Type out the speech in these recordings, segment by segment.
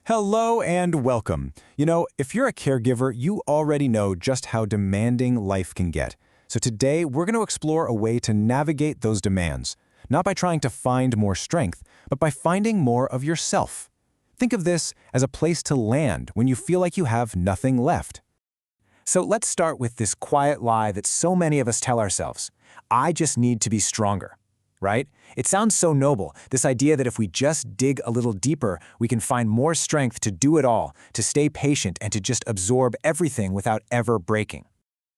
Hello and welcome. If you're a caregiver, you already know just how demanding life can get. So today, we're going to explore a way to navigate those demands, not by trying to find more strength, but by finding more of yourself. Think of this as a place to land when you feel like you have nothing left. So let's start with this quiet lie that so many of us tell ourselves. I just need to be stronger. Right? It sounds so noble, this idea that if we just dig a little deeper, we can find more strength to do it all, to stay patient, and to just absorb everything without ever breaking.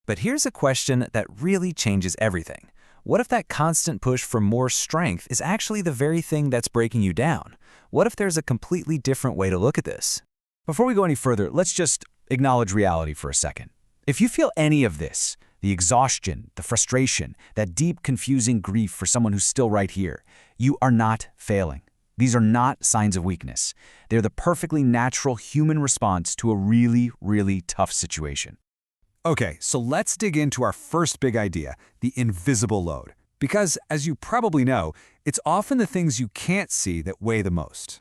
But here's a question that really changes everything. What if that constant push for more strength is actually the very thing that's breaking you down? What if there's a completely different way to look at this? Before we go any further, let's just acknowledge reality for a second. If you feel any of this, the exhaustion, the frustration, that deep, confusing grief for someone who's still right here, you are not failing. These are not signs of weakness. They're the perfectly natural human response to a really, really tough situation. Okay, so let's dig into our first big idea, the invisible load. Because, as you probably know, it's often the things you can't see that weigh the most.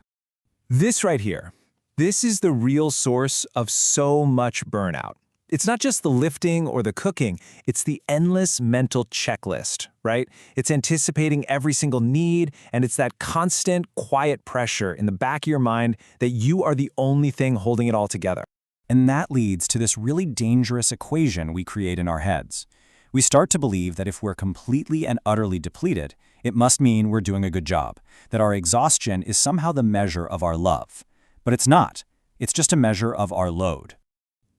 This right here, this is the real source of so much burnout. It's not just the lifting or the cooking, it's the endless mental checklist, right? It's anticipating every single need, and it's that constant, quiet pressure in the back of your mind that you are the only thing holding it all together. And that leads to this really dangerous equation we create in our heads. We start to believe that if we're completely and utterly depleted, it must mean we're doing a good job, that our exhaustion is somehow the measure of our love. But it's not. It's just a measure of our load.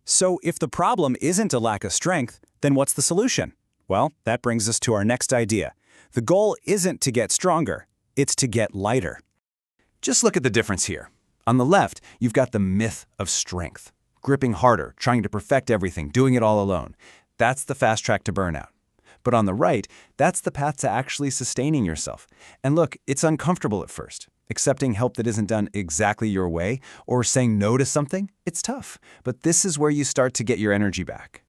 So if the problem isn't a lack of strength, then what's the solution? Well, that brings us to our next idea. The goal isn't to get stronger, it's to get lighter. Just look at the difference here. On the left, you've got the myth of strength. Gripping harder, trying to perfect everything, doing it all alone. That's the fast track to burnout. But on the right, that's the path to actually sustaining yourself. And look, it's uncomfortable at first. Accepting help that isn't done exactly your way, or saying no to something, it's tough. But this is where you start to get your energy back.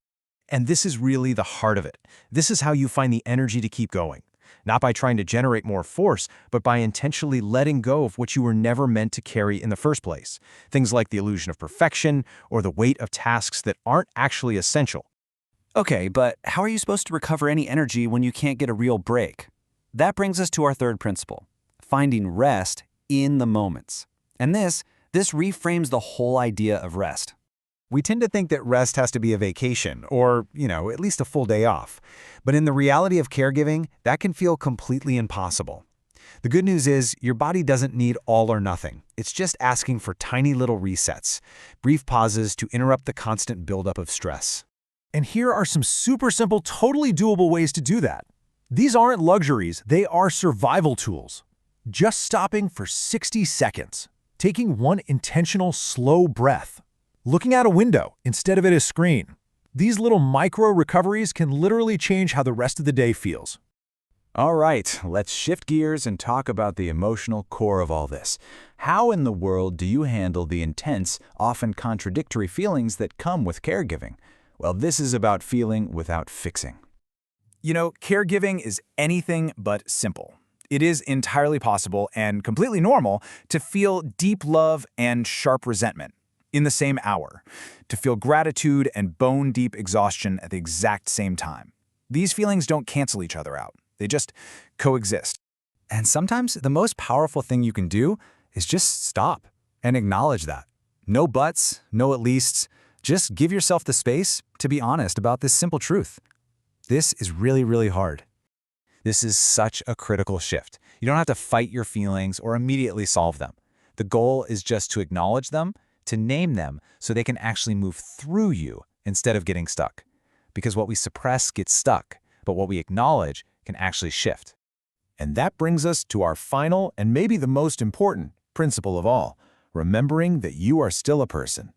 And this is really the heart of it. This is how you find the energy to keep going. Not by trying to generate more force, but by intentionally letting go of what you were never meant to carry in the first place. Things like the illusion of perfection, or the weight of tasks that aren't actually essential. Okay, but how are you supposed to recover any energy when you can't get a real break? That brings us to our third principle, finding rest in the moments. And this reframes the whole idea of rest. We tend to think that rest has to be a vacation or, at least a full day off. But in the reality of caregiving, that can feel completely impossible. The good news is your body doesn't need all or nothing. It's just asking for tiny little resets, brief pauses to interrupt the constant buildup of stress. And here are some super simple, totally doable ways to do that. These aren't luxuries, they are survival tools. Just stopping for 60 seconds, taking one intentional slow breath, looking out a window instead of at a screen. These little micro recoveries can literally change how the rest of the day feels. All right, let's shift gears and talk about the emotional core of all this. How in the world do you handle the intense, often contradictory feelings that come with caregiving? Well, this is about feeling without fixing. Caregiving is anything but simple. It is entirely possible and completely normal to feel deep love and sharp resentment in the same hour, to feel gratitude and bone-deep exhaustion at the exact same time. These feelings don't cancel each other out. They just coexist. And sometimes the most powerful thing you can do is just stop and acknowledge that. No buts, no at leasts. Just give yourself the space to be honest about this simple truth. This is really, really hard. This is such a critical shift. You don't have to fight your feelings or immediately solve them. The goal is just to acknowledge them, to name them, so they can actually move through you instead of getting stuck. Because what we suppress gets stuck, but what we acknowledge can actually shift. And that brings us to our final and maybe the most important principle of all, remembering that you are still a person.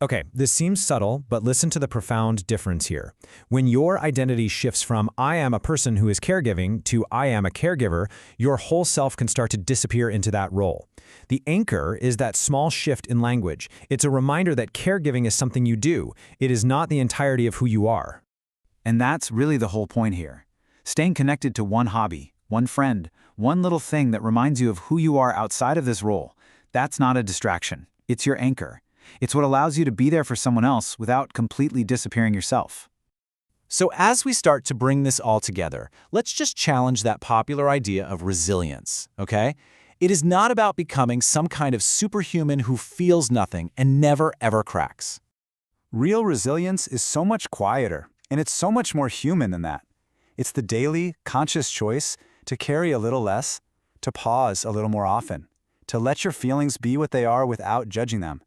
Okay, this seems subtle, but listen to the profound difference here. When your identity shifts from I am a person who is caregiving to I am a caregiver, your whole self can start to disappear into that role. The anchor is that small shift in language. It's a reminder that caregiving is something you do. It is not the entirety of who you are. And that's really the whole point here. Staying connected to one hobby, one friend, one little thing that reminds you of who you are outside of this role, that's not a distraction. It's your anchor. It's what allows you to be there for someone else without completely disappearing yourself. So as we start to bring this all together, let's just challenge that popular idea of resilience, okay? It is not about becoming some kind of superhuman who feels nothing and never ever cracks. Real resilience is so much quieter, and it's so much more human than that. It's the daily, conscious choice to carry a little less, to pause a little more often, to let your feelings be what they are without judging them,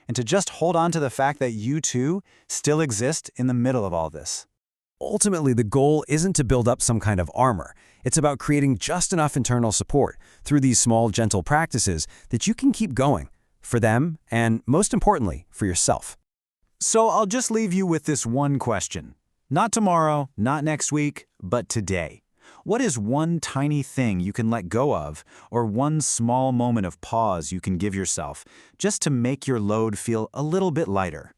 and to just hold on to the fact that you too still exist in the middle of all this. Ultimately, the goal isn't to build up some kind of armor. It's about creating just enough internal support through these small, gentle practices that you can keep going for them and, most importantly, for yourself. So I'll just leave you with this one question. Not tomorrow, not next week, but today. What is one tiny thing you can let go of, or one small moment of pause you can give yourself, just to make your load feel a little bit lighter?